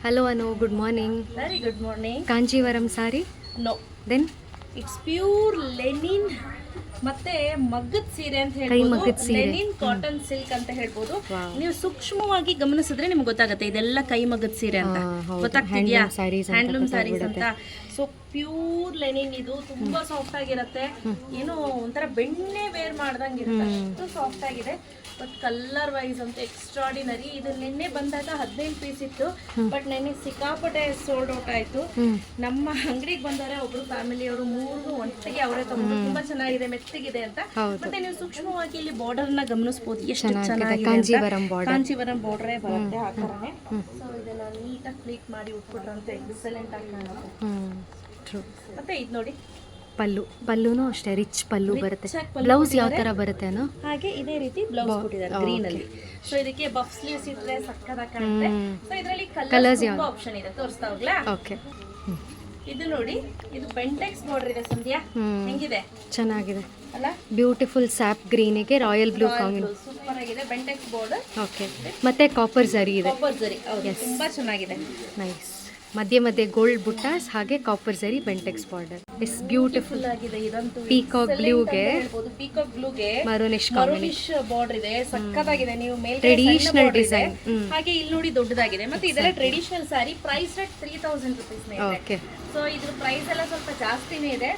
Hello Anu, good morning. Very good morning. Kanjivaram sari? No, Then it's pure Lenin ಮತ್ತೆ ಮಗ್ಗದ ಸೀರೆ ಅಂತ ಕೈ ಹೇಳ್ಬೋದು. ಮಗ್ಗದ ಸೀರೆ. ಲೆನಿನ್ ಕಾಟನ್ ಸಿಲ್ಕ್ ಅಂತ ಹೇಳ್ಬೋದು. Wow. ನೀವು ಸೂಕ್ಷ್ಮವಾಗಿ ಗಮನಿಸಿದ್ರೆ ನಿಮ್ಗೆ ಗೊತ್ತಾಗುತ್ತೆ ಇದೆಲ್ಲ ಕೈ ಮಗ್ಗದ ಸೀರೆ ಅಂತ. ಹೌದು. ಗೊತ್ತಾಗ್ತಿದ್ಯಾ? Handloom sarees ಅಂತ ಹ್ಯಾಂಡ್ಲೂಮ್ ಸ್ಯಾರೀಸ್ ಗೊತ್ತಾಗ್ಬಿಡುತ್ತೆ. ಅಂತ. ಸೊ ಪ್ಯೂರ್ ಲೆನಿನ್ ಇದು ತುಂಬಾ ಸಾಫ್ಟ್ ಆಗಿರುತ್ತೆ. ಏನೋ ಒಂಥರ ಬೆಣ್ಣೆ ವೇರ್ ಮಾಡ್ದಂಗೆ ಇರುತ್ತೆ, ಅಷ್ಟು ಸಾಫ್ಟ್ ಆಗಿದೆ. ಬಟ್ ಕಲರ್ ವೈಸ್ ಅಂತ ಎಕ್ಸ್ಟ್ರಾಡಿನರಿ. ಇದು ನಿನ್ನೆ ಬಂದಾಗ 15 ಪೀಸ್ ಇತ್ತು, ಬಟ್ ನೆನ್ನೆ ಸಿಕ್ಕಾಪಟ್ಟೆ ಸೋಲ್ಡ್ ಔಟ್ ಆಯ್ತು. ನಮ್ಮ ಅಂಗಡಿಗೆ ಬಂದರೆ ಒಬ್ರು ಫ್ಯಾಮಿಲಿಯವರು 3 ಒಟ್ಟಿಗೆ ಅವರೇ ತಗೊಂಡು ತುಂಬಾ ಚೆನ್ನಾಗಿದೆ, ಮೆತ್ತಗಿದೆ ಅಂತ. ಮತ್ತೆ ನೀವು ಸೂಕ್ಷ್ಮವಾಗಿ ಇಲ್ಲಿ ಬಾರ್ಡರ್ ನ ಗಮನಿಸಬಹುದು, ಎಷ್ಟು ಚೆನ್ನಾಗಿದೆ. ಕಾಂಜೀವರಂ border. ಕಾಂಚೀವರಂ ಬಾರ್ಡರ್ ಬರುತ್ತೆ ಆ ತರನೇ. ಸೊ ಇದನ್ನ ನೀಟಾಗಿ ಪ್ಲೀಟ್ ಮಾಡಿ ಉಟ್ಬಿಟ್ರಂತೆ ಎಕ್ಸಲೆಂಟ್ ಆಗಿ ಕಾಣುತ್ತೆ. ಟ್ರೂ. ಮತ್ತೆ ಇದು ನೋಡಿ, ಪಲ್ಲುನೂ ಅಷ್ಟೇ ರಿಚ್ ಪಲ್ಲು ಬರುತ್ತೆ. Rich ಆಗಿ ಪಲ್ಲು ಬ್ಲೌಸ್ ಯಾವ ತರ ಬರುತ್ತೆ ಅನ್ನೋ ಹಾಗೆ ಇದೇ ರೀತಿ ಬ್ಲೌಸ್ ಕೊಟ್ಟಿದ್ದಾರೆ ಗ್ರೀನ್ ಅಲ್ಲಿ. ಸೊ ಇದಕ್ಕೆ ಬಫ್ ಸ್ಲೀವ್ಸ್ ಇದ್ರೆ ಸಕ್ಕತ್ತಾಗಿ ಕಾಣುತ್ತೆ. ಸೊ ಇದರಲ್ಲಿ ಕಲರ್ಸ್ ತುಂಬಾ ಆಪ್ಷನ್ ಇದೆ, ತೋರಿಸ್ತಾ ಹೋಗ್ಲಾ? ಓಕೆ. ಇದು ನೋಡಿ, ಇದು ಬೆಂಟೆಕ್ಸ್ ಬಾರ್ಡರ್ ಇದೆ ಸಂಧ್ಯಾ, ಹೆಂಗಿದೆ ಚೆನ್ನಾಗಿದೆ ಅಲ್ಲ? ಬ್ಯೂಟಿಫುಲ್ ಸ್ಯಾಪ್ ಗ್ರೀನಿಗೆ ರಾಯಲ್ ಬ್ಲೂ ಕಾಂಬಿನೇಷನ್. ಸೂಪರ್ ಆಗಿದೆ ಬೆಂಟೆಕ್ಸ್ ಬಾರ್ಡರ್. ಓಕೆ. ಮತ್ತೆ ಕಾಪರ್ ಜರಿ ಇದೆ. ಕಾಪರ್ ಜರಿ, ಹೌದು, ತುಂಬಾ ಚೆನ್ನಾಗಿದೆ. ನೈಸ್. ಮಧ್ಯೆ ಗೋಲ್ಡ್ ಬುಟ್ಟಾಸ್ ಹಾಗೆ ಕಾಪರ್ ಜರಿ ಬೆಂಟೆಕ್ಸ್ ಬಾರ್ಡರ್. ಇಸ್ ಬ್ಯೂಟಿಫುಲ್ ಆಗಿದೆ. ಇದಂತೂ ಪೀಕಾಕ್ ಬ್ಲೂಗೆ ಪೀಕಾಕ್ ಬ್ಲೂಗೆ ಮರೂನಿಶ್ ಮರೂನಿಶ್ ಬಾರ್ಡರ್ ಇದೆ, ಸಕ್ಕತ್ತಾಗಿದೆ. ನೀವು ಮೇಲೆ ಟ್ರೆಡಿಷನಲ್ ಡಿಸೈನ್. ಹಾಗೆ ಇಲ್ಲಿ ನೋಡಿ ದೊಡ್ಡದಾಗಿದೆ. ಮತ್ತೆ ಇದೆಲ್ಲ ಟ್ರೆಡಿಷನಲ್ ಸಾರಿ. ಪ್ರೈಸ್ ರೇಟ್ 3000 rupees ಇದೆ. ಓಕೆ. ಸೊ ಇದ್ರ ಪ್ರೈಸ್ ಎಲ್ಲ ಸ್ವಲ್ಪ ಜಾಸ್ತಿನೇ ಇದೆ.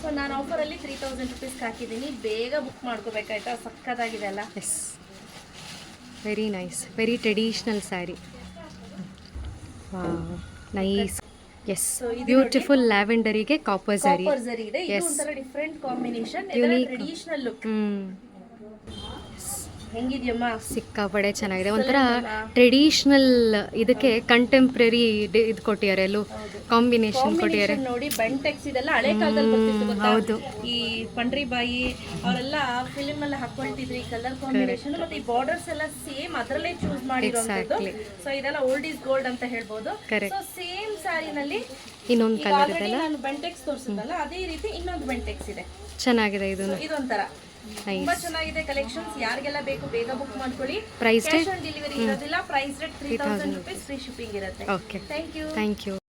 ಸೊ ನಾನು ಆಫರ್ ಅಲ್ಲಿ 3000 rupees ಹಾಕಿದ್ದೀನಿ, ಬೇಗ ಬುಕ್ ಮಾಡ್ಕೋಬೇಕಾಯ್ತಾ. ಸಕ್ಕತ್ತಾಗಿದೆ ಅಲ್ಲ? Yes, very nice, very traditional sari. Wow, nice. Yes, beautiful ಲ್ಯಾವೆಂಡರಿಗೆ ಕಾಪರ್ ಜರಿ. ಕಾಪರ್ ಜರಿ ಇದೆ. ಇದು ಒಂಥರ ಡಿಫರೆಂಟ್ ಕಾಂಬಿನೇಷನ್, ಇದರ ಟ್ರೆಡಿಷನಲ್ ಲುಕ್. ಹೆಂಗಿದ್ಯಮ್ಮ? ಸಿಕ್ಕಾಪಡೆ ಚೆನ್ನಾಗಿದೆ. ಒಂಥರ ಟ್ರೆಡಿಷನಲ್ ಇದಕ್ಕೆ ಕಂಟೆಂಪ್ರರಿ ಇದು ಕೊಟ್ಟಿದ್ದಾರೆ, ಎಲ್ಲೂ ಕಾಂಬಿನೇಷನ್ ಕೊಟ್ಟಿದ್ದಾರೆ ನೋಡಿ. ಬೆಂಟೆಕ್ಸ್ ಇದೆಲ್ಲ ಹಳೆ ಕಾಲದಲ್ಲಿ ಬರ್ತಿತ್ತು ಗೊತ್ತಾ? ಹೌದು. ಈ ಪಂಡ್ರಿಬಾಯಿ ಅವರೆಲ್ಲ ಫಿಲ್ಮ್ ಎಲ್ಲ ಹಾಕೊಳ್ತಿದ್ರು ಈ ಕಲರ್ ಕಾಂಬಿನೇಷನ್. ಮತ್ತೆ ಈ ಬಾರ್ಡರ್ಸ್ ಎಲ್ಲ ಸೇಮ್ ಅದರಲ್ಲೇ ಚೂಸ್ ಮಾಡಿರೋಂಥದ್ದು. ಸೊ ಇದೆಲ್ಲ ಓಲ್ಡ್ ಈಸ್ ಗೋಲ್ಡ್ ಅಂತ ಹೇಳ್ಬೋದು. ಸೊ ಸೇಮ್ ಸ್ಯಾರಿನಲ್ಲಿ ಇನ್ನೊಂದು ಕಲರ್ ಇದೆಲ್ಲ, ನಾನು ಬೆಂಟೆಕ್ಸ್ ತೋರಿಸಿದ್ನಲ್ಲ ಅದೇ ರೀತಿ ಇನ್ನೊಂದು ಬೆಂಟೆಕ್ಸ್ ಇದೆ. ಚೆನ್ನಾಗಿದೆ. ಇದು ಇದೊಂಥರ ತುಂಬಾ ಚೆನ್ನಾಗಿದೆ ಕಲೆಕ್ಷನ್ಸ್. ಯಾರಿಗೆಲ್ಲ ಬೇಕು ಬೇಗ ಬುಕ್ ಮಾಡ್ಕೊಳ್ಳಿ. ಪ್ರೈಸ್ ಕ್ಯಾಶ್ ಆನ್ ಡೆಲಿವರಿ ಇರೋದಿಲ್ಲ. Price rate 3000 rupees, free shipping ಇರುತ್ತೆ. Okay. Thank you. Thank you.